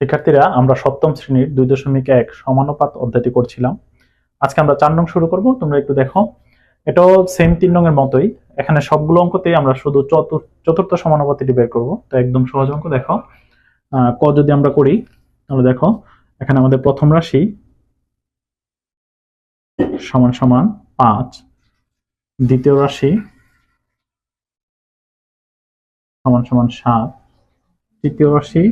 শিক্ষার্থীরা, আমরা সপ্তম শ্রেণীর 2.1 সমানুপাত অধ্যায়টি করছিলাম। আজকে আমরা 4 নং শুরু করব। তোমরা একটু দেখো, এটাও সেম 3 নং এর মতোই। এখানে সবগুলো অঙ্কতেই আমরা শুধু চতুর্থ সমানুপাতিটি বের করব। তো একদম সহজ অঙ্ক। দেখো, ক যদি আমরা করি তাহলে দেখো, এখানে আমাদের প্রথম রাশি সমান সমান 5, দ্বিতীয় রাশি সমান সমান 7, তৃতীয় রাশি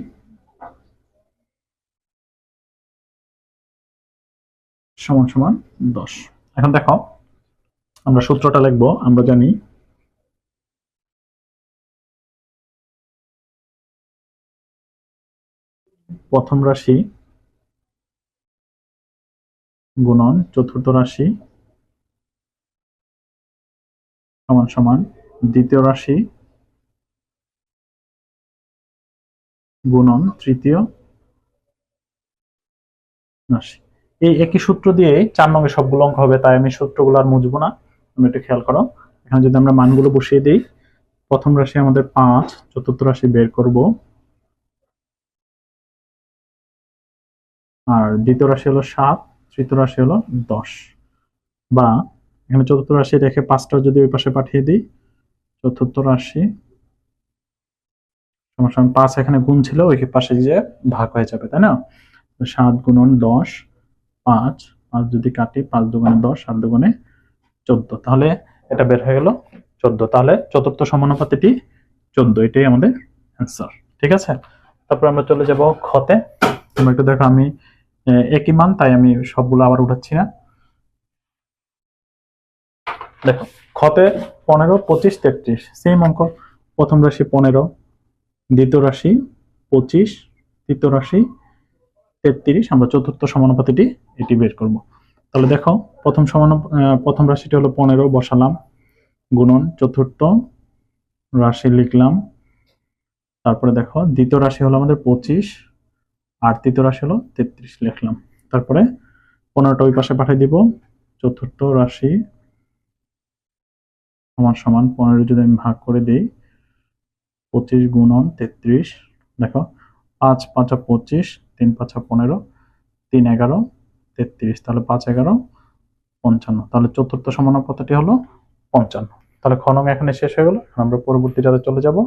সমান সমান 10। এখন দেখো, আমরা সূত্রটা লিখবো। আমরা জানি প্রথম রাশি গুণন চতুর্থ রাশি সমান সমান দ্বিতীয় রাশি গুণন তৃতীয় রাশি। এই একই সূত্র দিয়ে 4 নং এর সবগুলো অঙ্ক হবে, তাই আমি সূত্রগুলো আর মুছবো না। তুমি একটু খেয়াল করো, এখানে যদি আমরা মানগুলো বসিয়ে দিই, প্রথম রাশি আমাদের 5, চতুর্থ রাশি বের করব, আর দ্বিতীয় রাশি হলো 7, তৃতীয় রাশি হলো 10। বা এখানে চতুর্থ রাশি রেখে 5টা যদি ওই পাশে পাঠিয়ে দিই, চতুর্থ রাশি সমান সমান 5 এখানে গুণ ছিল, ওই পাশে যে ভাগ হয়ে যাবে, তাই না? 7 গুণন 10, 5 5 যদি কাটি, 5 দুগুণে 10, 7 দুগুণে 14, তাহলে এটা বের হয়ে গেল 14। তাহলে চতুর্থ সমানুপাতিটি 14, এটাই আমাদের অ্যান্সার। ঠিক আছে, তারপর আমরা চলে যাব খতে। তোমরা একটু দেখো, আমি একই মান, তাই আমি সবগুলো আবার উঠাচ্ছি না। দেখো, খতে 15, 25, 33 সেম অঙ্ক। প্রথম রাশি 15, দ্বিতীয় রাশি 25, তৃতীয় রাশি 33। আমরা চতুর্থ সমানুপাতিটি এটি বের করব। তাহলে দেখো, প্রথম রাশিটি হলো 15, বসালাম, গুণন চতুর্থ রাশি লিখলাম। তারপরে দেখো, দ্বিতীয় রাশি হলো আমাদের 25, আর তৃতীয় রাশি হলো 33 লিখলাম। তারপরে 15টা ওই পাশে পাঠিয়ে দিব, চতুর্থ রাশি সমান সমান 15 যদি আমি ভাগ করে দিই, 25 গুণন 33। দেখো, 5 5 25, 3 5 15, 3 11 33, তাহলে 5 11 55। তাহলে চতুর্থ সমানুপাতিটি হলো 55। তাহলে খ নং এখানে শেষ হয়ে গেল। আমরা পরবর্তীটাতে চলে যাব।